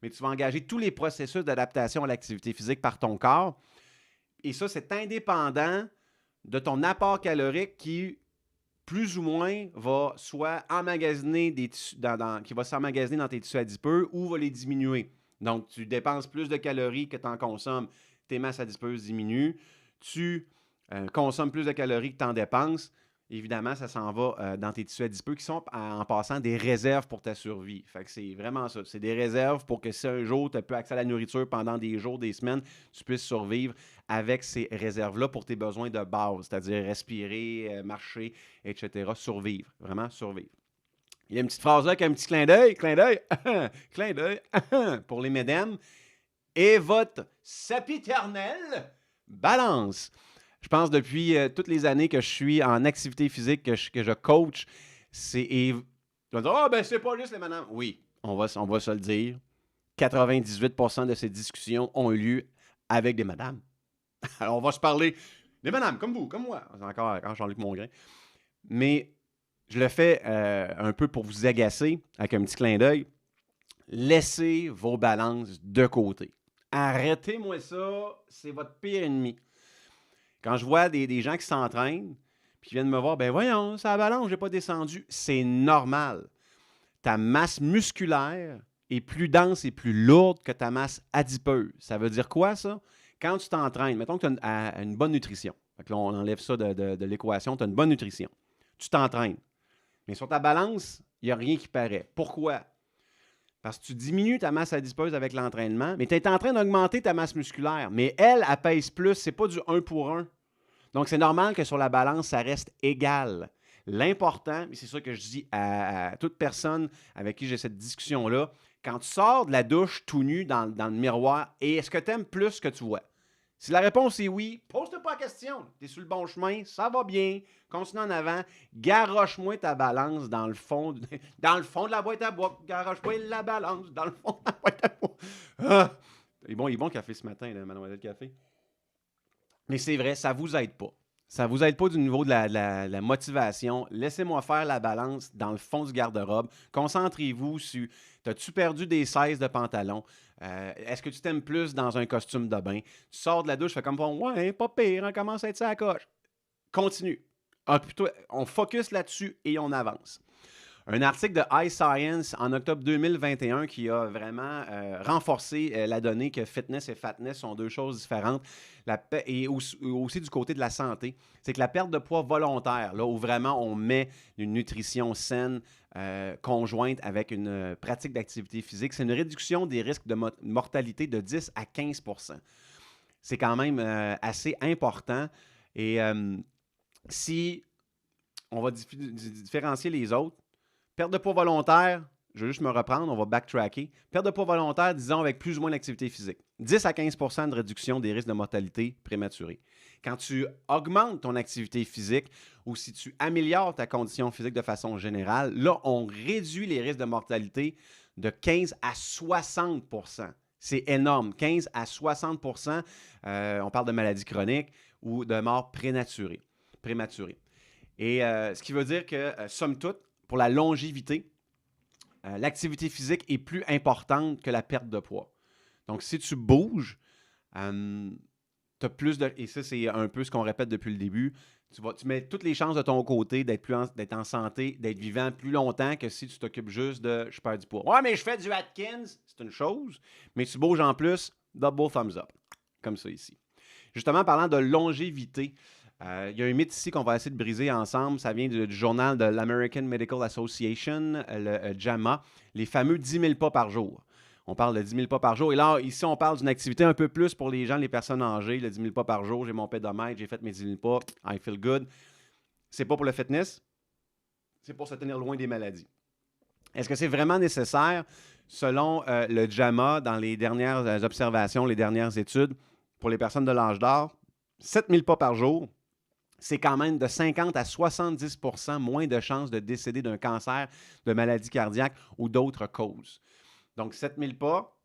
mais tu vas engager tous les processus d'adaptation à l'activité physique par ton corps. Et ça, c'est indépendant de ton apport calorique qui, plus ou moins, va soit emmagasiner des tissus, qui va s'emmagasiner dans tes tissus adipeux ou va les diminuer. Donc, tu dépenses plus de calories que tu en consommes, tes masses adipeuses diminuent. Tu consommes plus de calories que tu en dépenses. Évidemment, ça s'en va dans tes tissus adipeux qui sont, en passant, des réserves pour ta survie. Fait que c'est vraiment ça. C'est des réserves pour que si un jour, tu n'as plus accès à la nourriture pendant des jours, des semaines, tu puisses survivre avec ces réserves-là pour tes besoins de base, c'est-à-dire respirer, marcher, etc. Survivre. Vraiment survivre. Il y a une petite phrase là avec un petit clin d'œil, clin d'œil, pour les mesdames. Et votre sapiternelle balance. Je pense depuis toutes les années que je suis en activité physique, que je coach, tu vas dire, ah, ben c'est pas juste les madames. Oui, on va se le dire. 98% de ces discussions ont eu lieu avec des madames. Alors, on va se parler des madames, comme vous, comme moi. C'est encore Jean-Luc Mongrain. Mais je le fais un peu pour vous agacer, avec un petit clin d'œil. Laissez vos balances de côté. Arrêtez-moi ça, c'est votre pire ennemi. Quand je vois des gens qui s'entraînent, puis qui viennent me voir, ben voyons, ça balance, j'ai pas descendu. C'est normal. Ta masse musculaire est plus dense et plus lourde que ta masse adipeuse. Ça veut dire quoi, ça? Quand tu t'entraînes, mettons que tu as une bonne nutrition. Fait là, on enlève ça de l'équation, tu as une bonne nutrition. Tu t'entraînes. Mais sur ta balance, il n'y a rien qui paraît. Pourquoi? Parce que tu diminues ta masse adipeuse avec l'entraînement, mais tu es en train d'augmenter ta masse musculaire. Mais elle pèse plus, c'est pas du 1 pour 1. Donc, c'est normal que sur la balance, ça reste égal. L'important, et c'est ça que je dis à toute personne avec qui j'ai cette discussion-là, quand tu sors de la douche tout nu dans le miroir, est-ce que tu aimes plus ce que tu vois? Si la réponse est oui, pose-toi pas la question. Tu es sur le bon chemin, ça va bien, continue en avant, garoche-moi ta balance dans le fond de la boîte à bois. Garoche-moi la balance dans le fond de la boîte à bois. Ah! Il est bon le café ce matin, là, Mademoiselle Café. Mais c'est vrai, ça ne vous aide pas. Ça ne vous aide pas du niveau de la motivation. Laissez-moi faire la balance dans le fond du garde-robe. Concentrez-vous sur, as-tu perdu des 16 de pantalon? Est-ce que tu t'aimes plus dans un costume de bain? Tu sors de la douche, fais comme, ouais, pas pire, on commence à être ça à coche. Continue. Plutôt, on focus là-dessus et on avance. Un article de iScience en octobre 2021 qui a vraiment renforcé la donnée que fitness et fatness sont deux choses différentes. Et aussi du côté de la santé, c'est que la perte de poids volontaire, là où vraiment on met une nutrition saine conjointe avec une pratique d'activité physique, c'est une réduction des risques de mortalité de 10 à 15 %. C'est quand même assez important. Et si on va différencier les autres, perte de poids volontaire, je vais juste me reprendre, on va backtracker. Perte de poids volontaire, disons, avec plus ou moins d'activité physique. 10 à 15 % de réduction des risques de mortalité prématurée. Quand tu augmentes ton activité physique ou si tu améliores ta condition physique de façon générale, là, on réduit les risques de mortalité de 15 à 60 %. C'est énorme. 15 à 60 %, on parle de maladies chroniques ou de morts prématurées. Et ce qui veut dire que, somme toute, pour la longévité, l'activité physique est plus importante que la perte de poids. Donc, si tu bouges, tu as plus de... Et ça, c'est un peu ce qu'on répète depuis le début. Tu mets toutes les chances de ton côté d'être en santé, d'être vivant plus longtemps que si tu t'occupes juste de « je perds du poids ». Ouais, mais je fais du Atkins, c'est une chose. Mais tu bouges en plus, double thumbs up. Comme ça ici. Justement, parlant de longévité, il y a un mythe ici qu'on va essayer de briser ensemble. Ça vient du journal de l'American Medical Association, le JAMA, les fameux 10 000 pas par jour. On parle de 10 000 pas par jour. Et là, ici, on parle d'une activité un peu plus pour les gens, les personnes âgées. Le 10 000 pas par jour, j'ai mon pédomètre, j'ai fait mes 10 000 pas, I feel good. C'est pas pour le fitness, c'est pour se tenir loin des maladies. Est-ce que c'est vraiment nécessaire? Selon le JAMA, dans les dernières observations, les dernières études, pour les personnes de l'âge d'or, 7 000 pas par jour, c'est quand même de 50 à 70 % moins de chances de décéder d'un cancer, de maladie cardiaque ou d'autres causes. Donc, 7 000 pas,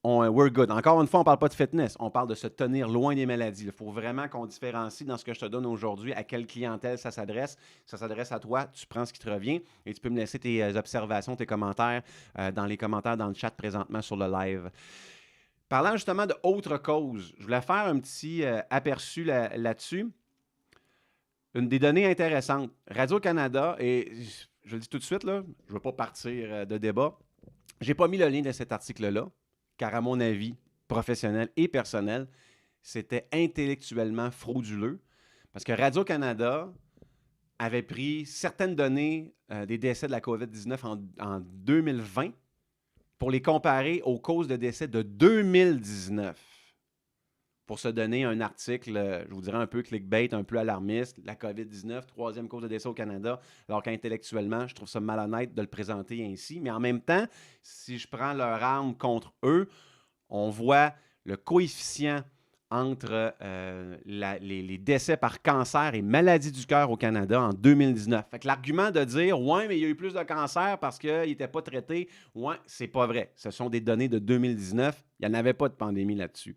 we're good. Encore une fois, on ne parle pas de fitness, on parle de se tenir loin des maladies. Il faut vraiment qu'on différencie dans ce que je te donne aujourd'hui à quelle clientèle ça s'adresse. Ça s'adresse à toi, tu prends ce qui te revient et tu peux me laisser tes observations, tes commentaires dans les commentaires dans le chat présentement sur le live. Parlant justement d'autres causes, je voulais faire un petit aperçu là-dessus. une des données intéressantes. Radio-Canada, et je le dis tout de suite, là, je ne veux pas partir de débat. Je n'ai pas mis le lien de cet article-là, car à mon avis, professionnel et personnel, c'était intellectuellement frauduleux. Parce que Radio-Canada avait pris certaines données des décès de la COVID-19 en 2020 pour les comparer aux causes de décès de 2019. Pour se donner un article, je vous dirais un peu clickbait, un peu alarmiste, la COVID-19, troisième cause de décès au Canada, alors qu'intellectuellement, je trouve ça malhonnête de le présenter ainsi. Mais en même temps, si je prends leur arme contre eux, on voit le coefficient entre les décès par cancer et maladie du cœur au Canada en 2019. Fait que l'argument de dire « ouais, mais il y a eu plus de cancer parce qu'il n'était pas traité », ouais, c'est pas vrai. Ce sont des données de 2019. Il n'y en avait pas de pandémie là-dessus.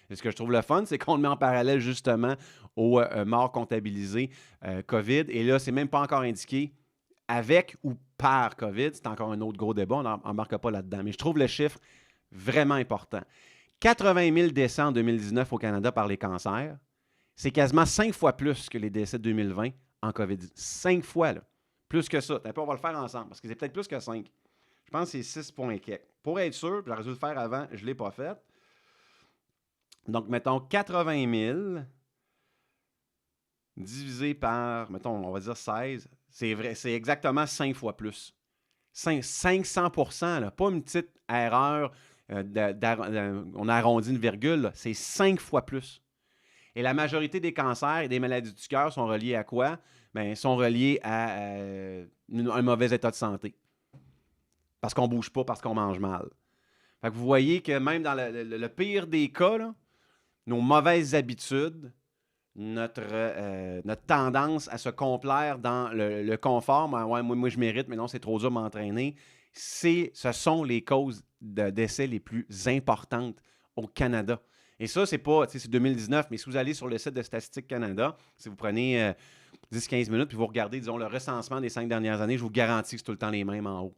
Et ce que je trouve le fun, c'est qu'on le met en parallèle justement aux morts comptabilisées COVID. Et là, c'est même pas encore indiqué avec ou par COVID. C'est encore un autre gros débat. On n'embarque pas là-dedans. Mais je trouve le chiffre vraiment important. 80 000 décès en 2019 au Canada par les cancers. C'est quasiment 5 fois plus que les décès de 2020 en COVID. 5 fois, là. Plus que ça. On va le faire ensemble parce que c'est peut-être plus que 5. Je pense que c'est 6 points quelques. Pour être sûr, puis j'aurais dû le faire avant, je ne l'ai pas fait. Donc, mettons 80 000 divisé par, mettons, on va dire 16. C'est vrai, c'est exactement 5 fois plus. 500 %, là, pas une petite erreur, on a arrondi une virgule, là, c'est 5 fois plus. Et la majorité des cancers et des maladies du cœur sont reliés à quoi? Bien, sont reliés à un mauvais état de santé. Parce qu'on ne bouge pas, parce qu'on mange mal. Fait que vous voyez que même dans le pire des cas, là, nos mauvaises habitudes, notre tendance à se complaire dans le confort, ouais, moi, je mérite, mais non, c'est trop dur de m'entraîner, ce sont les causes de décès les plus importantes au Canada. Et ça, c'est pas, c'est 2019, mais si vous allez sur le site de Statistique Canada, si vous prenez 10-15 minutes puis vous regardez, disons, le recensement des 5 dernières années, je vous garantis que c'est tout le temps les mêmes en haut.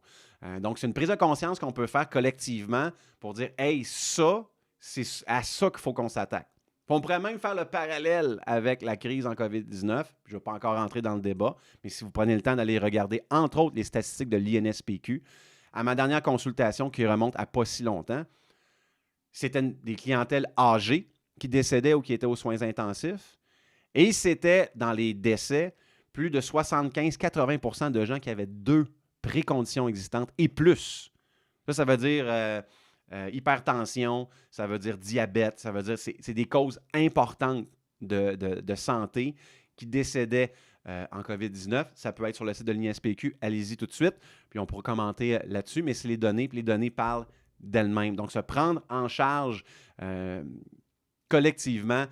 Donc, c'est une prise de conscience qu'on peut faire collectivement pour dire, hey, ça, c'est à ça qu'il faut qu'on s'attaque. On pourrait même faire le parallèle avec la crise en COVID-19. Je ne vais pas encore rentrer dans le débat, mais si vous prenez le temps d'aller regarder, entre autres, les statistiques de l'INSPQ, à ma dernière consultation qui remonte à pas si longtemps, c'était des clientèles âgées qui décédaient ou qui étaient aux soins intensifs. Et c'était, dans les décès, plus de 75-80 % de gens qui avaient 2 préconditions existantes et plus. Ça veut dire hypertension, ça veut dire diabète, ça veut dire c'est des causes importantes de santé qui décédaient en COVID-19. Ça peut être sur le site de l'INSPQ. Allez-y tout de suite, puis on pourra commenter là-dessus, mais c'est les données, puis les données parlent d'elles-mêmes. Donc, se prendre en charge collectivement,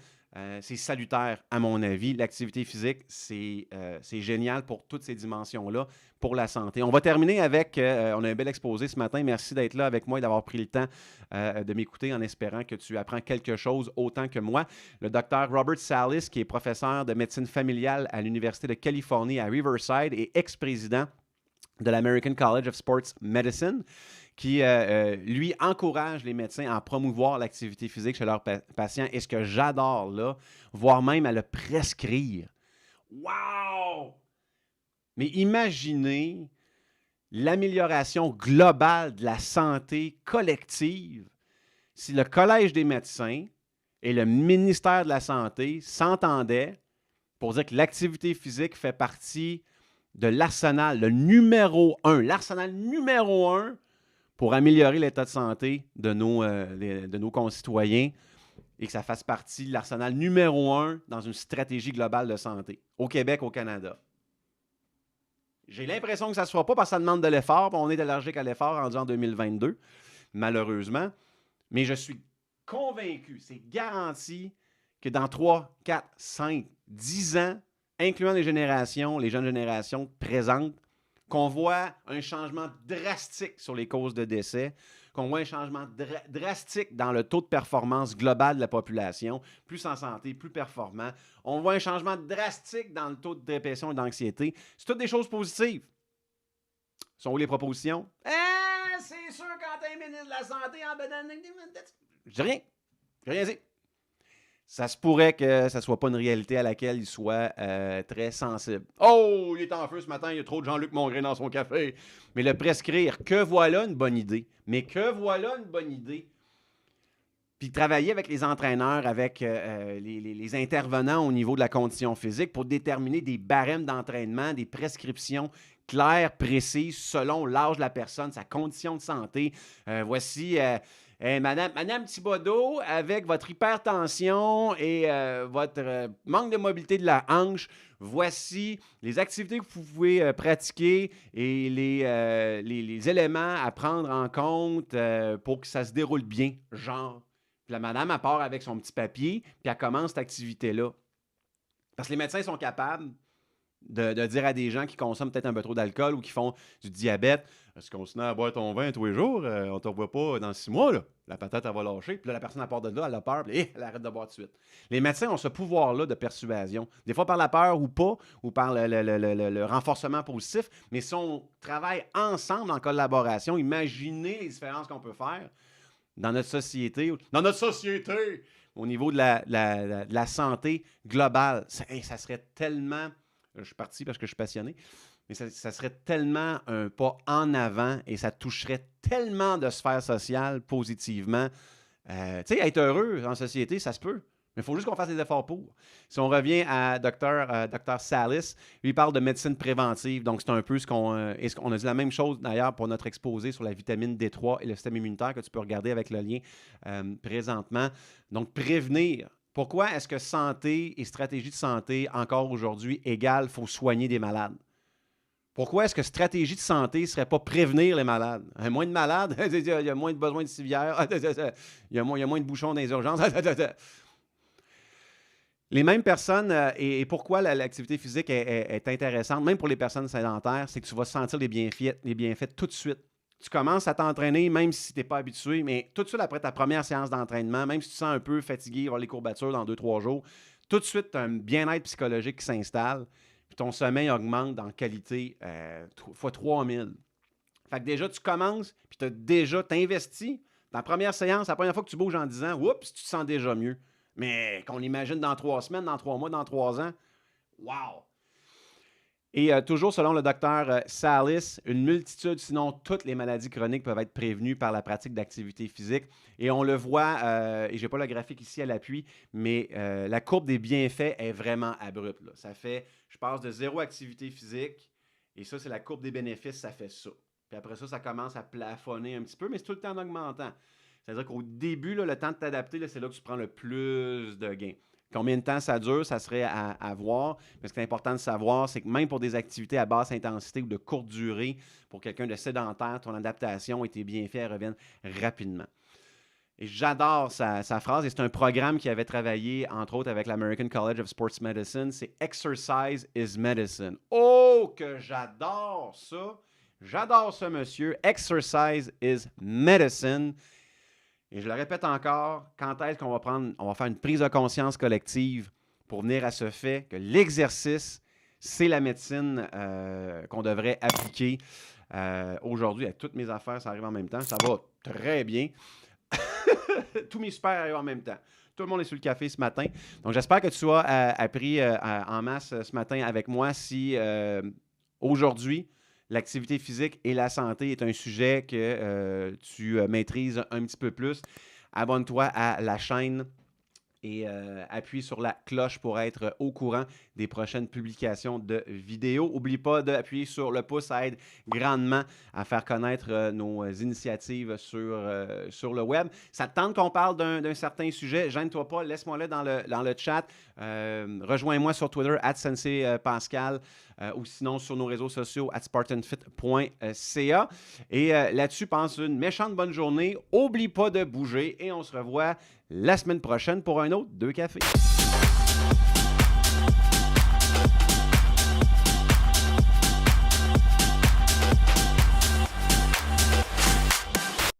c'est salutaire à mon avis. L'activité physique, c'est génial pour toutes ces dimensions-là, pour la santé. On va terminer avec, on a un bel exposé ce matin. Merci d'être là avec moi et d'avoir pris le temps de m'écouter en espérant que tu apprends quelque chose autant que moi. Le docteur Robert Salis, qui est professeur de médecine familiale à l'Université de Californie à Riverside et ex-président de l'American College of Sports Medicine, qui, lui, encourage les médecins à promouvoir l'activité physique chez leurs patients. Et ce que j'adore là, voire même à le prescrire. Wow! Mais imaginez l'amélioration globale de la santé collective si le Collège des médecins et le ministère de la Santé s'entendaient pour dire que l'activité physique fait partie de l'arsenal, le numéro 1, l'arsenal numéro 1 pour améliorer l'état de santé de nos concitoyens et que ça fasse partie de l'arsenal numéro 1 dans une stratégie globale de santé, au Québec, au Canada. J'ai l'impression que ça ne se fera pas parce que ça demande de l'effort, on est allergique à l'effort rendu en 2022, malheureusement. Mais je suis convaincu, c'est garanti, que dans 3, 4, 5, 10 ans, incluant les jeunes générations présentes, qu'on voit un changement drastique sur les causes de décès, qu'on voit un changement drastique dans le taux de performance global de la population, plus en santé, plus performant. On voit un changement drastique dans le taux de dépression et d'anxiété. C'est toutes des choses positives. Sont où les propositions? C'est sûr quand t'es ministre de la Santé en banane. Je dis rien. Je n'ai rien dit. ça se pourrait que ça ne soit pas une réalité à laquelle il soit très sensible. Oh, il est en feu ce matin, il y a trop de Jean-Luc Mongrain dans son café. Mais le prescrire, que voilà une bonne idée. Mais que voilà une bonne idée. Puis travailler avec les entraîneurs, avec les intervenants au niveau de la condition physique pour déterminer des barèmes d'entraînement, des prescriptions claires, précises, selon l'âge de la personne, sa condition de santé. Voici Madame Thibodeau, avec votre hypertension et votre manque de mobilité de la hanche, voici les activités que vous pouvez pratiquer et les éléments à prendre en compte pour que ça se déroule bien, genre. Puis la madame, elle part avec son petit papier, puis elle commence cette activité-là. Parce que les médecins sont capables de dire à des gens qui consomment peut-être un peu trop d'alcool ou qui font du diabète, est-ce qu'on se met à boire ton vin tous les jours? On ne te revoit pas dans 6 mois, là. La patate, elle va lâcher. Puis là, la personne, elle part de là, elle a peur, puis elle arrête de boire tout de suite. Les médecins ont ce pouvoir-là de persuasion. Des fois par la peur ou pas, ou par le renforcement positif. Mais si on travaille ensemble en collaboration, imaginez les différences qu'on peut faire dans notre société, au niveau de la santé globale. Ça serait tellement... Je suis parti parce que je suis passionné, mais ça serait tellement un pas en avant et ça toucherait tellement de sphères sociales positivement. Tu sais, être heureux en société, ça se peut. Mais il faut juste qu'on fasse des efforts pour. Si on revient à Dr. Salis, lui, il parle de médecine préventive. Donc, c'est un peu ce qu'on... on a dit la même chose, d'ailleurs, pour notre exposé sur la vitamine D3 et le système immunitaire, que tu peux regarder avec le lien présentement. Donc, prévenir. Pourquoi est-ce que santé et stratégie de santé, encore aujourd'hui, égale « faut soigner des malades ». Pourquoi est-ce que stratégie de santé ne serait pas prévenir les malades? Moins de malades, il y a moins de besoin de civières, il y a moins de bouchons dans les urgences. Les mêmes personnes, et pourquoi l'activité physique est intéressante, même pour les personnes sédentaires, c'est que tu vas sentir les bienfaits tout de suite. Tu commences à t'entraîner, même si tu n'es pas habitué, mais tout de suite après ta première séance d'entraînement, même si tu te sens un peu fatigué, avoir les courbatures dans 2-3 jours, tout de suite, tu as un bien-être psychologique qui s'installe, puis ton sommeil augmente en qualité fois 3000. Fait que déjà, tu commences, puis tu t'investis. Dans la première séance, la première fois que tu bouges en 10 ans, oups, tu te sens déjà mieux. Mais qu'on l'imagine dans 3 semaines, dans 3 mois, dans 3 ans, wow! Et toujours selon le docteur Salis, une multitude, sinon toutes les maladies chroniques peuvent être prévenues par la pratique d'activité physique. Et on le voit, et je n'ai pas le graphique ici à l'appui, mais la courbe des bienfaits est vraiment abrupte. Là. Ça fait, je passe de 0 activité physique, et ça, c'est la courbe des bénéfices, ça fait ça. Puis après ça, ça commence à plafonner un petit peu, mais c'est tout le temps en augmentant. C'est-à-dire qu'au début, là, le temps de t'adapter, c'est là que tu prends le plus de gains. Combien de temps ça dure, ça serait à voir. Mais ce qui est important de savoir, c'est que même pour des activités à basse intensité ou de courte durée, pour quelqu'un de sédentaire, ton adaptation et tes bienfaits reviennent rapidement. Et j'adore sa phrase, et c'est un programme qui avait travaillé, entre autres, avec l'American College of Sports Medicine, c'est « Exercise is medicine ». Oh, que j'adore ça! J'adore ça, monsieur. « Exercise is medicine ». Et je le répète encore, quand est-ce qu'on va faire une prise de conscience collective pour venir à ce fait que l'exercice, c'est la médecine qu'on devrait appliquer aujourd'hui. Avec toutes mes affaires, ça arrive en même temps. Ça va très bien. Tous mes super arrivent en même temps. Tout le monde est sur le café ce matin. Donc, j'espère que tu as appris en masse ce matin avec moi si aujourd'hui, l'activité physique et la santé est un sujet que tu maîtrises un petit peu plus. Abonne-toi à la chaîne et appuie sur la cloche pour être au courant des prochaines publications de vidéos. N'oublie pas d'appuyer sur le pouce, ça aide grandement à faire connaître nos initiatives sur le web. Ça te tente qu'on parle d'un certain sujet? Gêne-toi pas, laisse-moi là dans le chat. Rejoins-moi sur Twitter, @sensei_pascal, ou sinon sur nos réseaux sociaux, @spartanfit.ca. Et là-dessus, passe une méchante bonne journée. Oublie pas de bouger et on se revoit la semaine prochaine pour un autre 2 cafés.